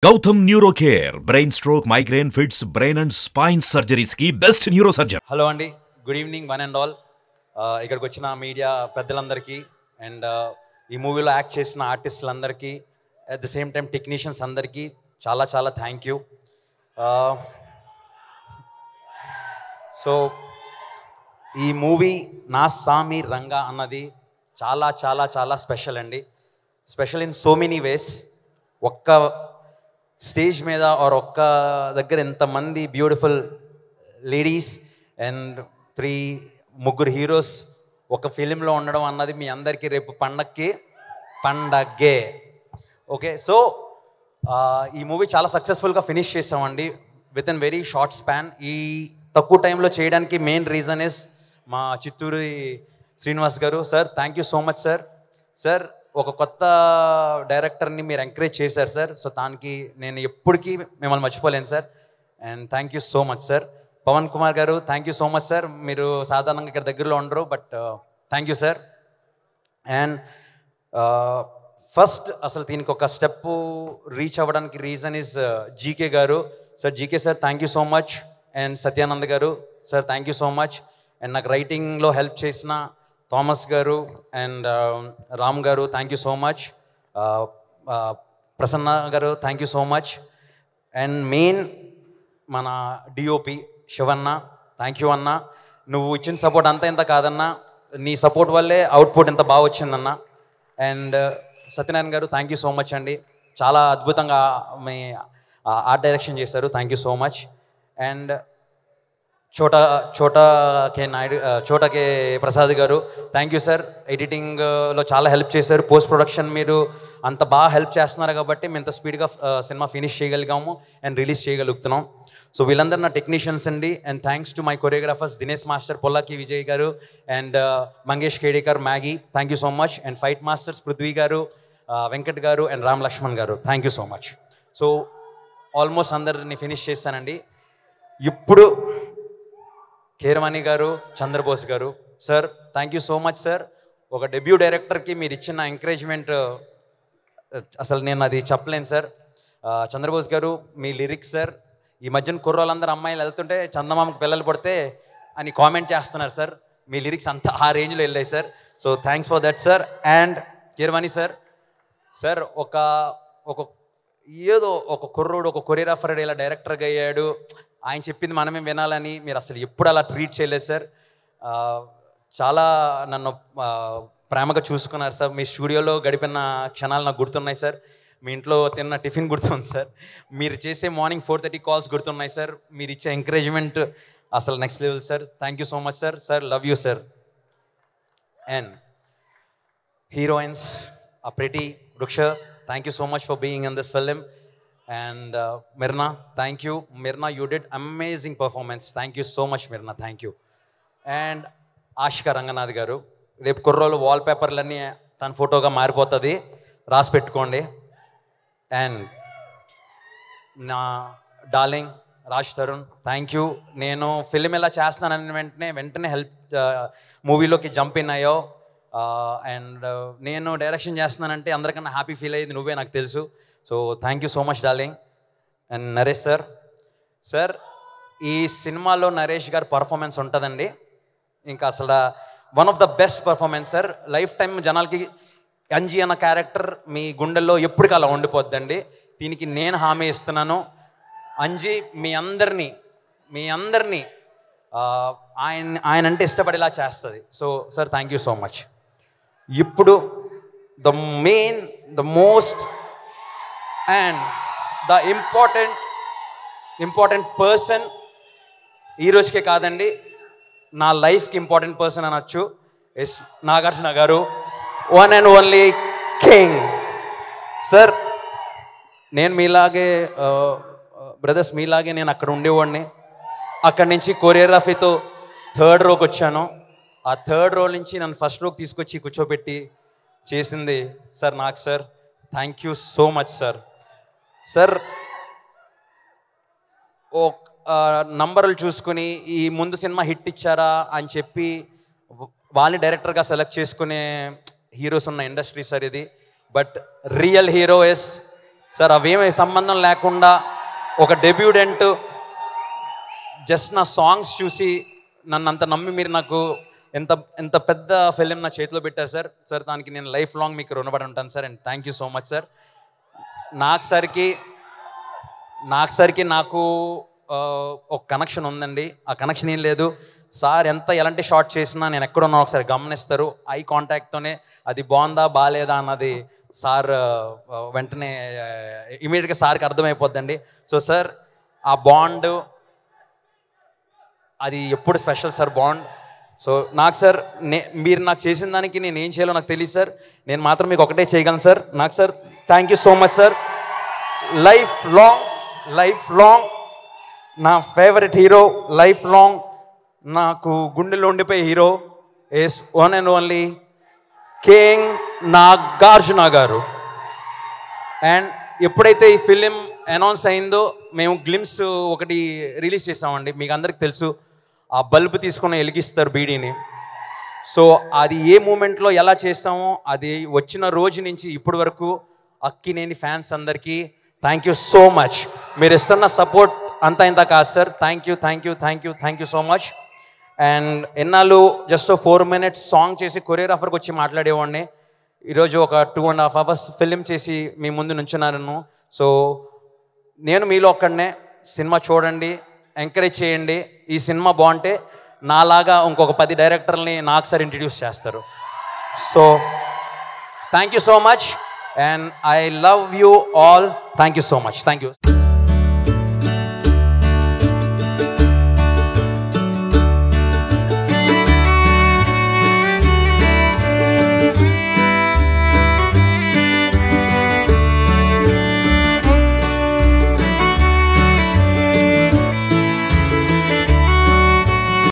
Gautam Neurocare, brain stroke, migraine, fits, brain and spine surgeries की best neurosurgeon. Hello అండి, good evening one and all. ఇక్కడికి వచ్చిన media పెద్దలందరికీ అండ్ ఈ మూవీలో యాక్ట్ చేసిన ఆర్టిస్టులందరికీ at the same time technicians అందరికీ చాలా చాలా థ్యాంక్ యూ. సో ఈ మూవీ నా సామి రంగా అన్నది చాలా చాలా చాలా స్పెషల్ అండి. Special in so many ways. ఒక్క స్టేజ్ మీద ఆర్ ఒక్క దగ్గర ఎంతమంది బ్యూటిఫుల్ లేడీస్ అండ్ ముగ్గురు హీరోస్ ఒక ఫిలింలో ఉండడం అన్నది మీ అందరికీ రేపు పండగే. ఓకే, సో ఈ మూవీ చాలా సక్సెస్ఫుల్గా ఫినిష్ చేసామండి with in very short span. ఈ తక్కువ టైంలో చేయడానికి మెయిన్ రీజన్ ఇస్ మా చిత్తూరి శ్రీనివాస్ గారు. Sir thank you so much sir. Sir ఒక కొత్త డైరెక్టర్ని మీరు ఎంకరేజ్ చేశారు సార్. సో దానికి నేను ఎప్పటికీ మిమ్మల్ని మర్చిపోలేను sir. And thank you so much sir. Pawan Kumar garu thank you so much sir. మీరు సాధారణంగా ఇక్కడ దగ్గరలో ఉండరు, but thank you sir. And first అసలు దీనికి ఒక స్టెప్ రీచ్ అవ్వడానికి reason is GK garu. Sir GK sir thank you so much. And Satyanand garu sir thank you so much. And నాకు రైటింగ్లో హెల్ప్ చేసిన Thomas garu and Ram garu thank you so much. Prasanna గారు thank you so much. And main మన DOP Shivanna thank you అన్న. నువ్వు ఇచ్చిన support అంతా ఇంత కాదన్నా, నీ సపోర్ట్ వల్లే అవుట్పుట్ ఎంత బాగా వచ్చిందన్న. అండ్ సత్యనారాయణ గారు థ్యాంక్ యూ సో మచ్ అండి. చాలా అద్భుతంగా మీ ఆర్ట్ డైరెక్షన్ చేశారు, thank you so much. And Chota K Prasad garu thank you sir. ఎడిటింగ్లో చాలా హెల్ప్ చేశారు. పోస్ట్ ప్రొడక్షన్ మీరు అంత బాగా హెల్ప్ చేస్తున్నారు కాబట్టి మేము ఇంత స్పీడ్గా సినిమా ఫినిష్ చేయగలిగాము అండ్ రిలీజ్ చేయగలుగుతున్నాం. సో వీళ్ళందరూ నా టెక్నీషియన్స్ అండి. And thanks to my choreographers Dinesh master, Pollaki Vijay garu and Mangesh Kedekar, Maggie thank you so much. And fight masters Prithvi garu, Venkat garu and Ram Lakshman garu thank you so much. So almost అందరిని ఫినిష్ చేస్తానండి. ఇప్పుడు Keeravani garu, Chandrabose garu sir thank you so much sir. ఒక debut డైరెక్టర్కి మీరు ఇచ్చిన encouragement అసలు నేను అది చెప్పలేను సార్. చంద్రబోస్ గారు మీ లిరిక్స్ సార్, ఈ మధ్యన కుర్రోళ్ళందరూ అమ్మాయిలు వెళ్తుంటే చందమామకు పిల్లలు పడితే అని కామెంట్ చేస్తున్నారు సార్. మీ లిరిక్స్ అంతా ఆ రేంజ్లో వెళ్ళాయి sir. So thanks for that sir. And Keeravani sir, sir ఒక ఏదో ఒక కుర్రోడు ఒక కొరియోగ్రాఫర్ ఇలా డైరెక్టర్గా అయ్యాడు, ఆయన చెప్పింది మనమే వినాలని మీరు అసలు ఎప్పుడు అలా ట్రీట్ చేయలేదు సార్. చాలా నన్ను ప్రేమగా చూసుకున్నారు సార్. మీ స్టూడియోలో గడిపిన క్షణాలు నాకు గుర్తున్నాయి సార్. మీ ఇంట్లో తిన్న టిఫిన్ గుర్తుంది సార్. మీరు చేసే మార్నింగ్ 4:30 కాల్స్ గుర్తున్నాయి సార్. మీరు ఇచ్చే ఎంకరేజ్మెంట్ అసలు next level sir. Thank you so much sir. Sir love you sir. And heroines pretty వృక్ష thank you so much for being in this film. And Mirna, thank you. Mirna, you did amazing performance. Thank you so much, Mirna. Thank you. And Ashika Ranganath garu, రేపు కుర్రోలు wall పేపర్లన్నీ తన ఫోటోగా మారిపోతుంది, రాసి పెట్టుకోండి. And నా darling Raj Tarun thank you. నేను film ఎలా చేస్తున్నానని వెంటనే మూవీలోకి జంప్ ఇన్ అయ్యో. అండ్ నేను డైరెక్షన్ చేస్తున్నానంటే అందరికన్నా హ్యాపీ ఫీల్ అయ్యేది నువ్వే, నాకు తెలుసు. So thank you so much darling. And Naresh sir, sir ఈ సినిమాలో నరేష్ గారి పర్ఫార్మెన్స్ ఉంటుందండి ఇంకా అసలు one of the best performance sir. Life time జనాలకి అంజీ అన్న క్యారెక్టర్ మీ గుండెల్లో ఎప్పటికీ అలా ఉండిపోద్దండి. దీనికి నేను హామీ ఇస్తున్నాను. అంజీ మీ అందరినీ ఆయన అంటే ఇష్టపడేలా చేస్తుంది. So sir thank you so much. ఇప్పుడు the most and the important person ఈ రోజుకే కాదండి, నా లైఫ్కి ఇంపార్టెంట్ పర్సన్ అనొచ్చు, yes Nagarjuna garu, one and only king. Sir నేను మీలాగే బ్రదర్స్ మీలాగే నేను అక్కడ ఉండేవాడిని. అక్కడి నుంచి కొరియోగ్రఫీతో 3rd రోకి వచ్చాను. ఆ 3rd రో నుంచి నన్ను ఫస్ట్ రోకి తీసుకొచ్చి కూర్చోబెట్టి చేసింది సార్ నాకు. Sir thank you so much sir. Sir ఓ నంబర్లు చూసుకుని ఈ ముందు సినిమా హిట్ ఇచ్చారా అని చెప్పి వాళ్ళని డైరెక్టర్గా సెలెక్ట్ చేసుకునే హీరోస్ ఉన్న ఇండస్ట్రీ సార్ ఇది. But real hero is sir అవేమీ సంబంధం లేకుండా ఒక డెబ్యూడెంట్ జస్ట్ నా సాంగ్స్ చూసి నన్ను అంత నమ్మి మీరు నాకు ఎంత పెద్ద ఫిలిం నా చేతిలో పెట్టారు సార్. సార్ దానికి నేను లైఫ్ లాంగ్ మీకు రుణపడి ఉంటాను sir. And thank you so much sir. నాకు ఒక కనెక్షన్ ఉందండి. ఆ కనెక్షన్ ఏం లేదు సార్. ఎలాంటి షార్ట్ చేసినా నేను ఎక్కడున్నా ఒకసారి గమనిస్తారు. ఐ కాంటాక్ట్తోనే అది బాగుందా బాగాలేదా అన్నది సార్ వెంటనే ఇమీడియట్గా సార్కి అర్థమైపోద్దండి. సో సార్ ఆ బాండ్ అది ఎప్పుడు స్పెషల్ సార్ బాండ్. సో నాకు సార్ మీరు నాకు చేసిన దానికి నేను ఏం చేయాలో నాకు తెలియదు సార్. నేను మాత్రం మీకు ఒకటే చేయగలను సార్. నాకు sir thank you so much sir. Life long నా ఫేవరెట్ హీరో, లైఫ్ లాంగ్ నాకు గుండెలో ఉండిపోయే hero is one and only king Nagarjuna garu. And ఎప్పుడైతే ఈ ఫిలిం అనౌన్స్ అయిందో మేము గ్లిమ్స్ ఒకటి రిలీజ్ చేసామండి. మీకు అందరికి తెలుసు, ఆ బల్బు తీసుకుని వెలిగిస్తారు బీడీని. సో అది ఏ మూమెంట్లో ఎలా చేస్తామో అది వచ్చిన రోజు నుంచి ఇప్పటి వరకు అక్కినేని ఫ్యాన్స్ అందరికీ థ్యాంక్ యూ సో మచ్. మీరు ఇస్తున్న సపోర్ట్ అంతా ఇంత కాదు sir. Thank you so much. And ఎన్నాళ్ళు జస్ట్ 4 minutes సాంగ్ చేసి కొరియోగ్రాఫర్కి వచ్చి మాట్లాడేవాడిని. ఈరోజు ఒక 2.5 hours ఫిలిం చేసి మీ ముందు నుంచున్నాను. సో నేను మీలో ఒక్కడనే. సినిమా చూడండి, ఎంకరేజ్ చేయండి. ఈ సినిమా బాగుంటే నాలాగా ఇంకొక 10 డైరెక్టర్ని నాకు సార్ ఇంట్రడ్యూస్ చేస్తారు. So thank you so much and I love you all. Thank you so much. Thank you.